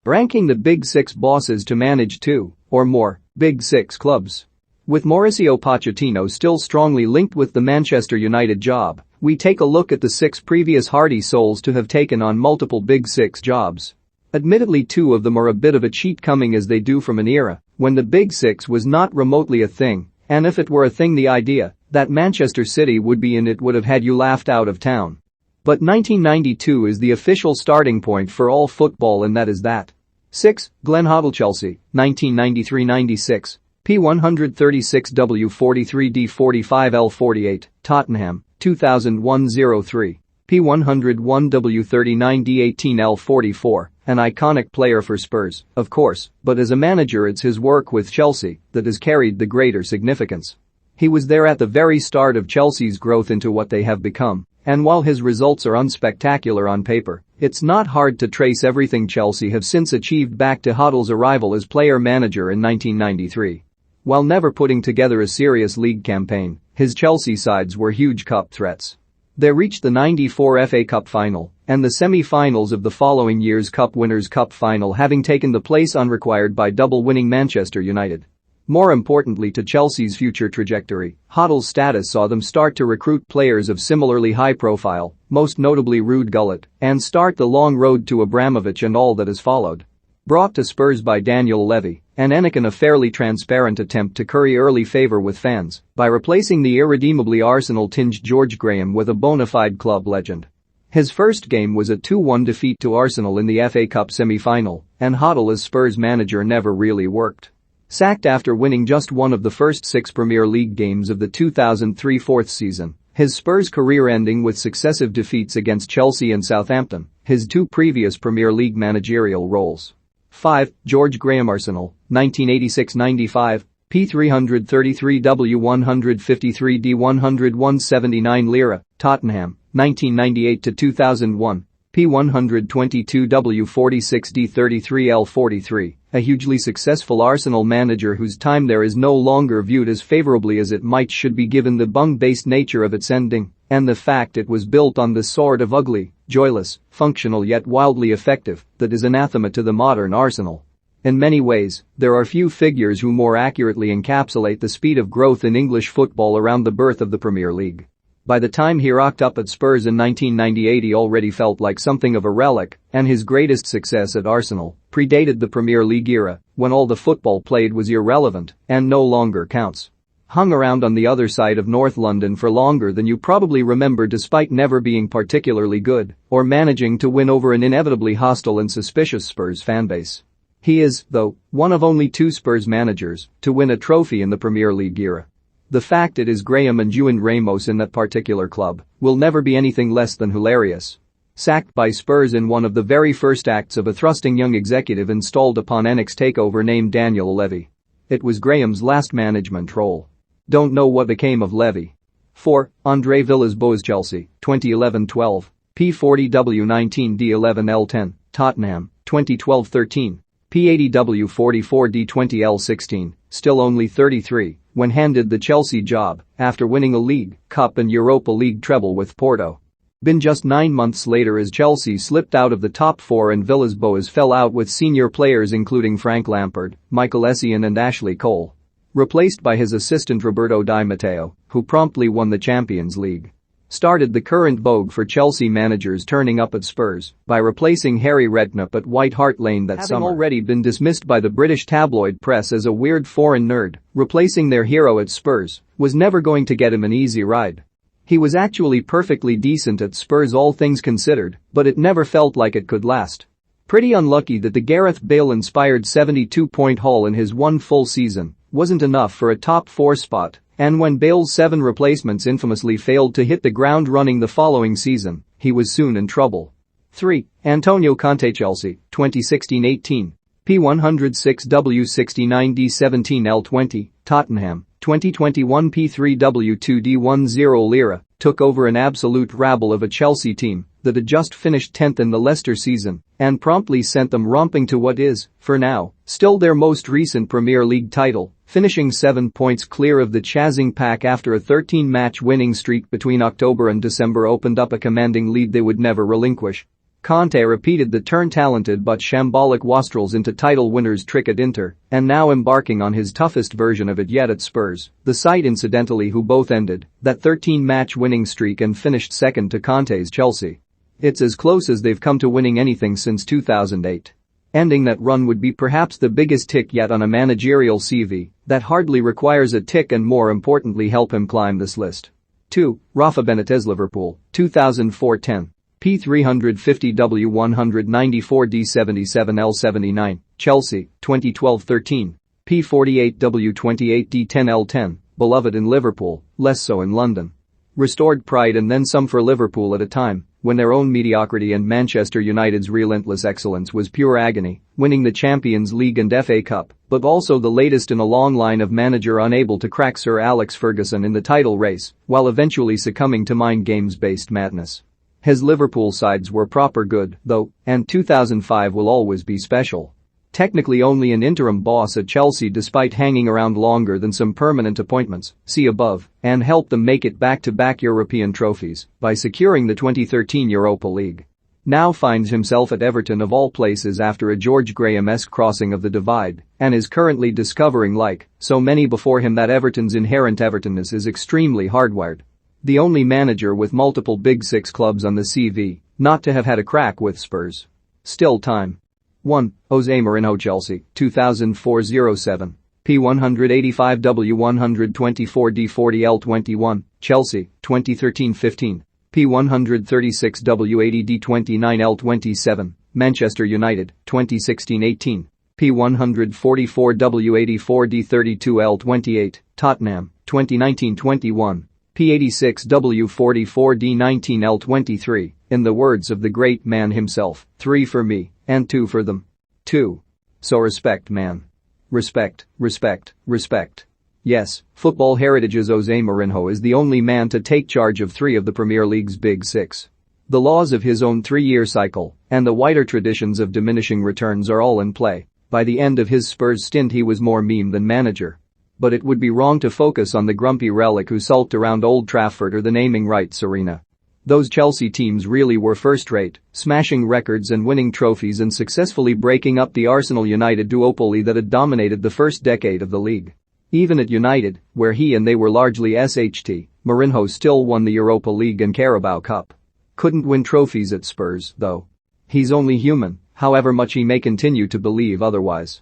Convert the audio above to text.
ranking the Big Six bosses to manage two or more Big Six clubs. With Mauricio Pochettino still strongly linked with the Manchester United job, we take a look at the 6 previous hardy souls to have taken on multiple Big Six jobs. Admittedly, 2 of them are a bit of a cheat, coming as they do from an era when the Big Six was not remotely a thing, and if it were a thing, the idea that Manchester City would be in it would have had you laughed out of town. But 1992 is the official starting point for all football, and that is that. 6. Glenn Hoddle, Chelsea, 1993-96. P136W43D45L48, Tottenham, 2001-03. P101W39D18L44, an iconic player for Spurs, of course, but as a manager it's his work with Chelsea that has carried the greater significance. He was there at the very start of Chelsea's growth into what they have become, and while his results are unspectacular on paper, it's not hard to trace everything Chelsea have since achieved back to Hoddle's arrival as player-manager in 1993. While never putting together a serious league campaign, his Chelsea sides were huge cup threats. They reached the '94 FA Cup final and the semi-finals of the following year's Cup Winners' Cup final, having taken the place unrequired by double-winning Manchester United. More importantly to Chelsea's future trajectory, Hoddle's status saw them start to recruit players of similarly high profile, most notably Ruud Gullit, and start the long road to Abramovich and all that has followed. Brought to Spurs by Daniel Levy and Anakin, a fairly transparent attempt to curry early favour with fans by replacing the irredeemably Arsenal-tinged George Graham with a bona fide club legend. His first game was a 2-1 defeat to Arsenal in the FA Cup semi-final, and Hoddle as Spurs manager never really worked. Sacked after winning just one of the first 6 Premier League games of the 2003 fourth season, his Spurs career ending with successive defeats against Chelsea and Southampton, his 2 previous Premier League managerial roles. 5. George Graham, Arsenal, 1986-95, P333W153D10179 Lira, Tottenham, 1998-2001, P122W46D33L43, a hugely successful Arsenal manager whose time there is no longer viewed as favourably as it might should be given the bung-based nature of its ending and the fact it was built on the sort of ugly, joyless, functional yet wildly effective that is anathema to the modern Arsenal. In many ways, there are few figures who more accurately encapsulate the speed of growth in English football around the birth of the Premier League. By the time he rocked up at Spurs in 1998, he already felt like something of a relic, and his greatest success at Arsenal predated the Premier League era, when all the football played was irrelevant and no longer counts. Hung around on the other side of North London for longer than you probably remember, despite never being particularly good or managing to win over an inevitably hostile and suspicious Spurs fanbase. He is, though, one of only 2 Spurs managers to win a trophy in the Premier League era. The fact it is Graham and Juan Ramos in that particular club will never be anything less than hilarious. Sacked by Spurs in one of the very first acts of a thrusting young executive installed upon NX takeover named Daniel Levy. It was Graham's last management role. Don't know what became of Levy. 4. Andre Villas-Boas, Chelsea, 2011-12, P40W19D11L10, Tottenham, 2012-13, P80W44D20L16, still only 33, when handed the Chelsea job after winning a League, Cup and Europa League treble with Porto. Been just 9 months later as Chelsea slipped out of the top 4 and Villas-Boas fell out with senior players including Frank Lampard, Michael Essien and Ashley Cole. Replaced by his assistant Roberto Di Matteo, who promptly won the Champions League. Started the current vogue for Chelsea managers turning up at Spurs by replacing Harry Redknapp at White Hart Lane that summer. Having already been dismissed by the British tabloid press as a weird foreign nerd, replacing their hero at Spurs was never going to get him an easy ride. He was actually perfectly decent at Spurs, all things considered, but it never felt like it could last. Pretty unlucky that the Gareth Bale-inspired 72-point haul in his one full season wasn't enough for a top 4 spot, and when Bale's 7 replacements infamously failed to hit the ground running the following season, he was soon in trouble. 3. Antonio Conte, Chelsea, 2016-18, P106W69D17L20, Tottenham, 2021 P3W2D10 Lira, took over an absolute rabble of a Chelsea team that had just finished 10th in the Leicester season and promptly sent them romping to what is, for now, still their most recent Premier League title, finishing 7 points clear of the Chasing Pack after a 13-match winning streak between October and December opened up a commanding lead they would never relinquish. Conte repeated the turn-talented but shambolic wastrels into title winners trick at Inter, and now embarking on his toughest version of it yet at Spurs, the side incidentally who both ended that 13-match winning streak and finished second to Conte's Chelsea. It's as close as they've come to winning anything since 2008. Ending that run would be perhaps the biggest tick yet on a managerial CV that hardly requires a tick and more importantly help him climb this list. 2. Rafa Benitez Liverpool, 2004-10. P 350W 194D 77L 79, Chelsea, 2012-13. P 48W 28D 10L 10, beloved in Liverpool, less so in London. Restored pride and then some for Liverpool at a time when their own mediocrity and Manchester United's relentless excellence was pure agony, winning the Champions League and FA Cup, but also the latest in a long line of manager unable to crack Sir Alex Ferguson in the title race, while eventually succumbing to mind games-based madness. His Liverpool sides were proper good, though, and 2005 will always be special. Technically only an interim boss at Chelsea despite hanging around longer than some permanent appointments, see above, and helped them make it back-to-back European trophies by securing the 2013 Europa League. Now finds himself at Everton of all places after a George Graham-esque crossing of the divide, and is currently discovering like so many before him that Everton's inherent Evertonness is extremely hardwired. The only manager with multiple Big Six clubs on the CV not to have had a crack with Spurs. Still time. 1. Jose Mourinho Chelsea, 2004-07. P 185W 124D 40L 21, Chelsea, 2013-15. P 136W 80D 29L 27, Manchester United, 2016-18. P 144W 84D 32L 28, Tottenham, 2019-21. P86W 44D 19L 23, in the words of the great man himself, 3 for me, and 2 for them. 2. So respect man. Respect, respect, respect. Yes, football heritage's Jose Mourinho is the only man to take charge of 3 of the Premier League's Big Six. The laws of his own 3-year cycle and the wider traditions of diminishing returns are all in play. By the end of his Spurs stint he was more meme than manager. But it would be wrong to focus on the grumpy relic who sulked around Old Trafford or the naming rights arena. Those Chelsea teams really were first-rate, smashing records and winning trophies and successfully breaking up the Arsenal United duopoly that had dominated the first decade of the league. Even at United, where he and they were largely SHT, Mourinho still won the Europa League and Carabao Cup. Couldn't win trophies at Spurs, though. He's only human, however much he may continue to believe otherwise.